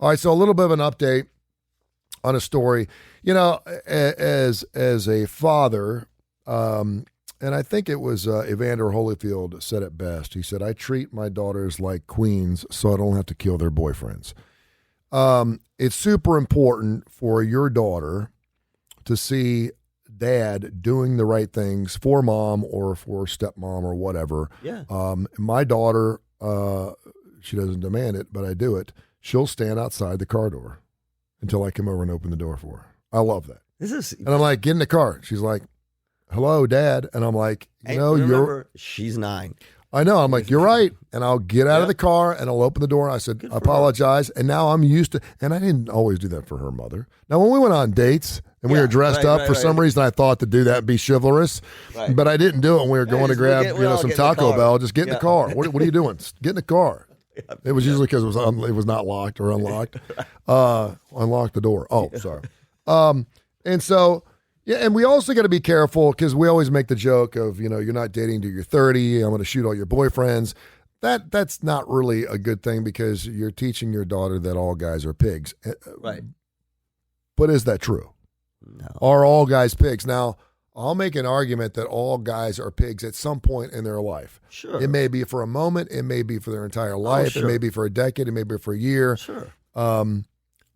All right, so a little bit of an update on a story. You know, as a father, and I think it was Evander Holyfield said it best. He said, "I treat my daughters like queens so I don't have to kill their boyfriends." It's super important for your daughter to see dad doing the right things for mom or for stepmom or whatever. Yeah. My daughter, she doesn't demand it, but I do it. She'll stand outside the car door until I come over and open the door for her. I love that. And I'm like, get in the car. She's like, hello, Dad. And I'm like, she's 9. I know. I'm like, you're right. And I'll get out of the car and I'll open the door. I said, I apologize. And now I'm used to, and I didn't always do that for her mother. Now, when we went on dates and we were dressed up, for some reason I thought to do that and be chivalrous, but I didn't do it when we were going to grab some Taco Bell. Just get in the car. What are you doing? Get in the car. It was usually because it was not locked or unlocked. Unlock the door. Oh, sorry. And so, yeah, and we also got to be careful because we always make the joke of, you're not dating till you're 30. I'm going to shoot all your boyfriends. That's not really a good thing because you're teaching your daughter that all guys are pigs. Right. But is that true? No. Are all guys pigs? Now, I'll make an argument that all guys are pigs at some point in their life. Sure. It may be for a moment. It may be for their entire life. Sure. It may be for a decade. It may be for a year. Sure.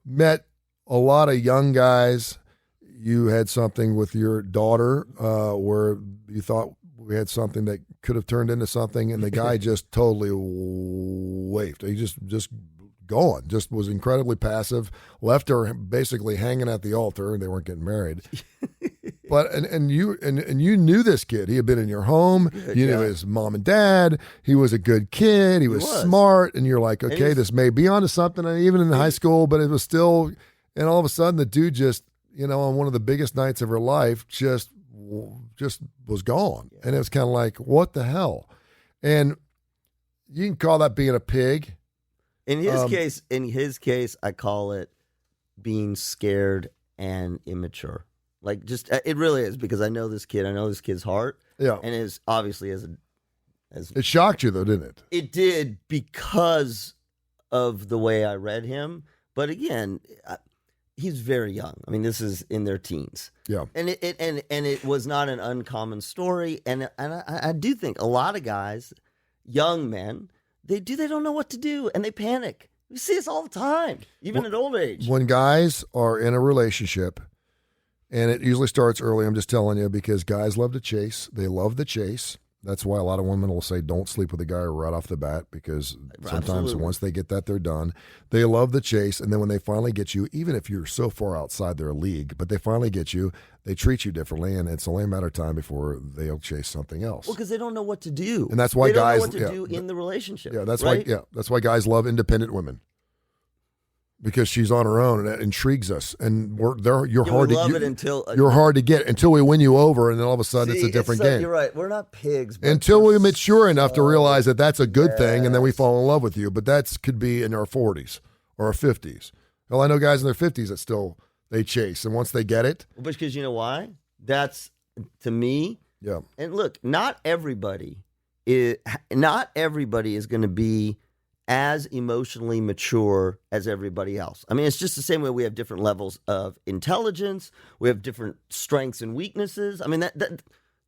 Met a lot of young guys. You had something with your daughter where you thought we had something that could have turned into something, and the guy just totally waved. He just gone. Just was incredibly passive. Left her basically hanging at the altar, and they weren't getting married. But and you knew this kid. He had been in your home. You knew his mom and dad. He was a good kid. He was smart, and you're like, okay, this may be onto something. And even in high school, but it was still. And all of a sudden, the dude just. On one of the biggest nights of her life, just was gone. Yeah. And it was kind of like, what the hell? And you can call that being a pig. In his case, I call it being scared and immature. Like, just, it really is, because I know this kid. I know this kid's heart. Yeah. And is obviously as it shocked you though, didn't it? It did, because of the way I read him. But again, he's very young. I mean, this is in their teens. Yeah. And it was not an uncommon story. And I do think a lot of guys, young men, they don't know what to do, and they panic. We see this all the time, even at old age. When guys are in a relationship, and it usually starts early, I'm just telling you, because guys love to chase. They love the chase. That's why a lot of women will say, don't sleep with a guy right off the bat, because sometimes once they get that, they're done. They love the chase, and then when they finally get you, even if you're so far outside their league, but they finally get you, they treat you differently, and it's only a matter of time before they'll chase something else. Well, because they don't know what to do. And that's why guys don't know what to do in the relationship. Yeah, that's right? That's why guys love independent women. Because she's on her own, and that intrigues us, and you're hard to get until we win you over, and then all of a sudden it's a different game. You're right. We're not pigs. Until we mature enough to realize that that's a good thing, and then we fall in love with you. But that could be in our 40s or our 50s. Well, I know guys in their 50s that still they chase, and once they get it, because you know why? That's, to me. Yeah. And look, not everybody is going to be as emotionally mature as everybody else. I mean, it's just the same way we have different levels of intelligence. We have different strengths and weaknesses. I mean,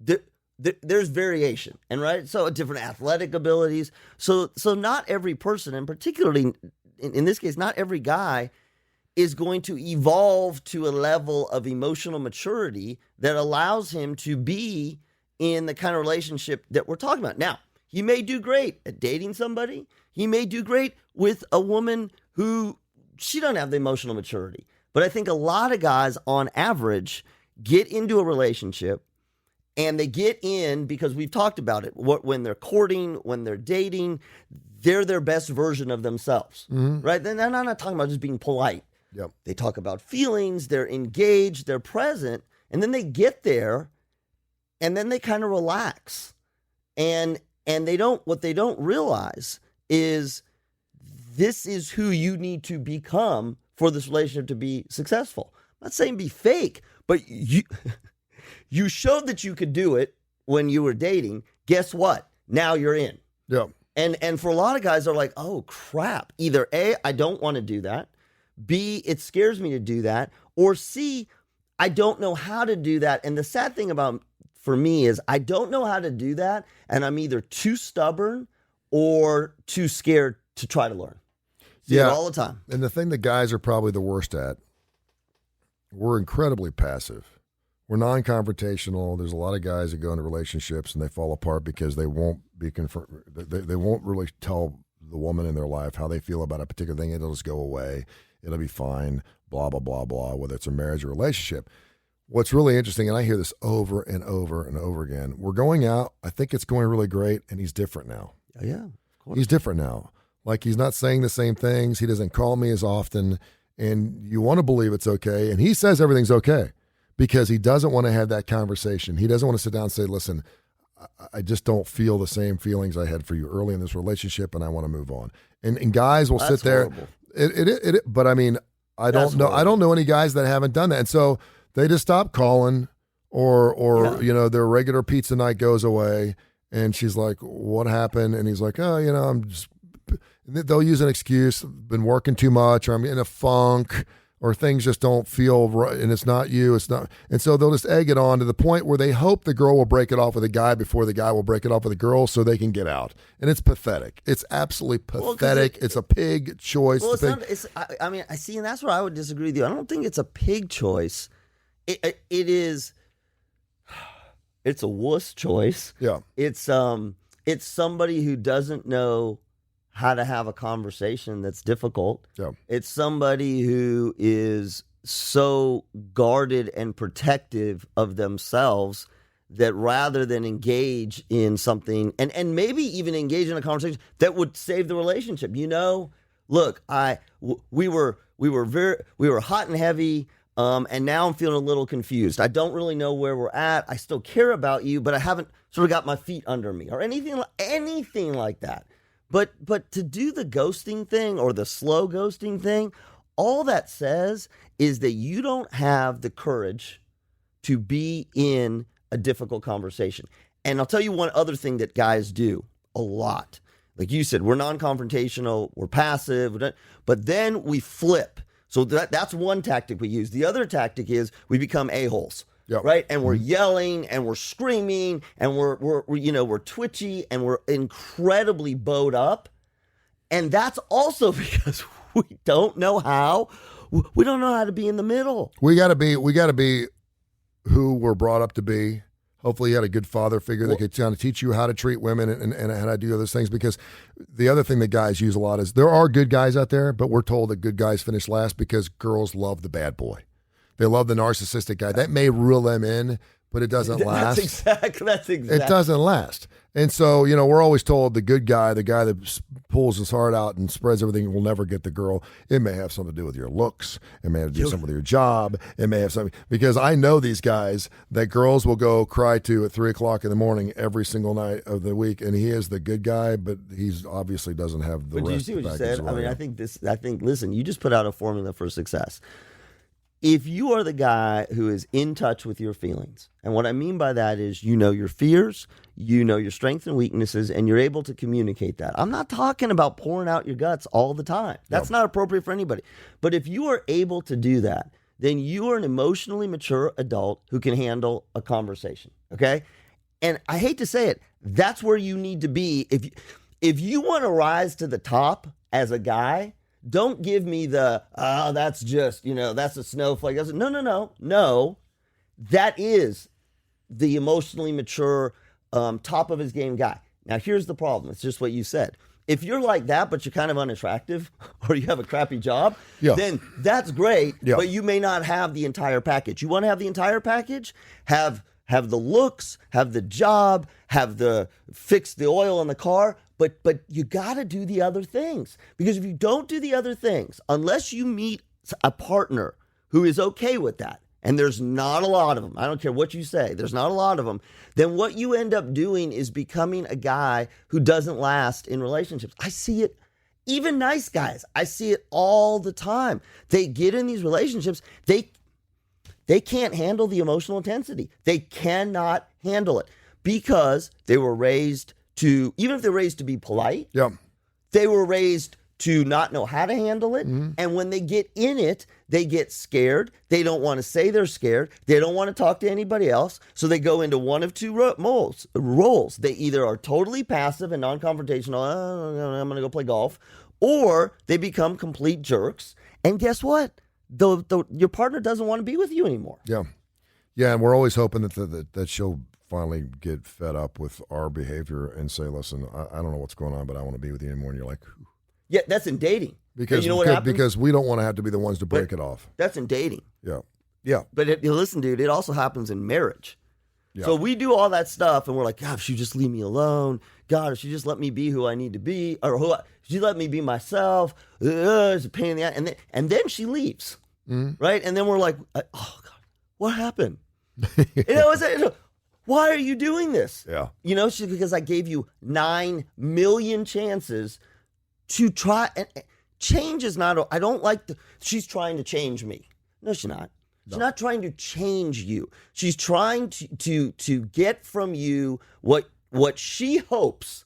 there's variation, and right? So different athletic abilities. So not every person, and particularly in this case, not every guy is going to evolve to a level of emotional maturity that allows him to be in the kind of relationship that we're talking about. Now, he may do great at dating somebody. He may do great with a woman who she doesn't have the emotional maturity. But I think a lot of guys on average get into a relationship, and they get in because we've talked about it. When they're courting, when they're dating, they're their best version of themselves, right? Then I'm not talking about just being polite. Yep. They talk about feelings, they're engaged, they're present, and then they get there, and then they kind of relax. And what they don't realize is this is who you need to become for this relationship to be successful. I'm not saying be fake, but you showed that you could do it when you were dating. Guess what? Now you're in. Yeah. And for a lot of guys, they're like, oh crap. Either A, I don't want to do that. B, it scares me to do that. Or C, I don't know how to do that. And the sad thing for me is I don't know how to do that. And I'm either too stubborn or too scared to try to learn. See it all the time. And the thing that guys are probably the worst at, we're incredibly passive. We're non-confrontational. There's a lot of guys that go into relationships and they fall apart because they won't be they won't really tell the woman in their life how they feel about a particular thing. It'll just go away. It'll be fine, blah, blah, blah, blah, whether it's a marriage or relationship. What's really interesting, and I hear this over and over and over again, we're going out. I think it's going really great, and he's different now. Yeah, of course. He's different now. Like, he's not saying the same things. He doesn't call me as often, and you want to believe it's okay. And he says everything's okay because he doesn't want to have that conversation. He doesn't want to sit down and say, listen, I just don't feel the same feelings I had for you early in this relationship, and I want to move on. And guys will sit there. Horrible. But I mean, I don't know any guys that haven't done that. And so they just stop calling or their regular pizza night goes away, and she's like, what happened? And he's like, oh, I'm just, they'll use an excuse, been working too much, or I'm in a funk, or things just don't feel right, and it's not you, it's not. And so they'll just egg it on to the point where they hope the girl will break it off with a guy before the guy will break it off with a girl so they can get out. And it's pathetic. It's absolutely pathetic. It's a pig choice. Well, I see, and that's where I would disagree with you. I don't think it's a pig choice. It is. It's a wuss choice. Yeah. It's somebody who doesn't know how to have a conversation that's difficult. Yeah. It's somebody who is so guarded and protective of themselves that rather than engage in something and maybe even engage in a conversation that would save the relationship. Look, we were hot and heavy. And now I'm feeling a little confused. I don't really know where we're at. I still care about you, but I haven't sort of got my feet under me or anything like that. But to do the ghosting thing or the slow ghosting thing, all that says is that you don't have the courage to be in a difficult conversation. And I'll tell you one other thing that guys do a lot. Like you said, we're non-confrontational, we're passive, but then we flip. So that's one tactic we use. The other tactic is we become a-holes. Yep. Right. And we're yelling and we're screaming and we're twitchy and we're incredibly bowed up. And that's also because we don't know how to be in the middle. We got to be who we're brought up to be. Hopefully you had a good father figure that could kind of teach you how to treat women and how to do other things, because the other thing that guys use a lot is there are good guys out there, but we're told that good guys finish last because girls love the bad boy. They love the narcissistic guy. That may reel them in, but it doesn't last. That's exactly. It doesn't last. And so, we're always told the good guy, the guy that pulls his heart out and spreads everything, will never get the girl. It may have something to do with your looks. It may have to do something with your job. It may have something, because I know these guys that girls will go cry to at 3:00 in the morning every single night of the week. And he is the good guy, but he's obviously doesn't have the rest. But did you see what you said? Well. I think, listen, you just put out a formula for success. If you are the guy who is in touch with your feelings, and what I mean by that is you know your fears, you know your strengths and weaknesses, and you're able to communicate that. I'm not talking about pouring out your guts all the time. That's not appropriate for anybody. But if you are able to do that, then you are an emotionally mature adult who can handle a conversation, okay? And I hate to say it, that's where you need to be. If you want to rise to the top as a guy, don't give me that's just, that's a snowflake. No. That is the emotionally mature, top of his game guy. Now, here's the problem. It's just what you said. If you're like that, but you're kind of unattractive or you have a crappy job, then that's great, but you may not have the entire package. You want to have the entire package? Have the looks, have the job, fix the oil in the car, but you got to do the other things. Because if you don't do the other things, unless you meet a partner who is okay with that, and there's not a lot of them, I don't care what you say, there's not a lot of them, then what you end up doing is becoming a guy who doesn't last in relationships. I see it, even nice guys, I see it all the time. They get in these relationships, they can't handle the emotional intensity. They cannot handle it because they were raised to, even if they're raised to be polite, they were raised to not know how to handle it. Mm-hmm. And when they get in it, they get scared. They don't want to say they're scared. They don't want to talk to anybody else. So they go into one of two roles. They either are totally passive and non-confrontational, oh, I'm going to go play golf, or they become complete jerks. And guess what? Your partner doesn't want to be with you anymore. Yeah. Yeah, and we're always hoping that she'll finally get fed up with our behavior and say, listen, I don't know what's going on, but I want to be with you anymore. And you're like, yeah, that's in dating. because you know what happens? Because we don't want to have to be the ones to break it off. That's in dating. Yeah. Yeah. But listen, dude, it also happens in marriage. Yeah. So we do all that stuff, and we're like, God, if she just leave me alone. God, if she just let me be who I need to be, or if she let me be myself. It's a pain in the ass. And then she leaves, right? And then we're like, oh God, what happened? Why are you doing this? Yeah. Because I gave you 9 million chances to try. And change is not. I don't like she's trying to change me. No, she's not. She's not trying to change you. She's trying to get from you what she hopes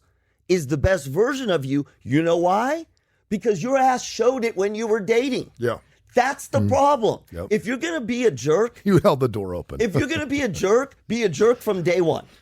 is the best version of you. You know why? Because your ass showed it when you were dating. Yeah. That's the problem. Yep. If you're going to be a jerk, You held the door open. if you're going to be a jerk from day one.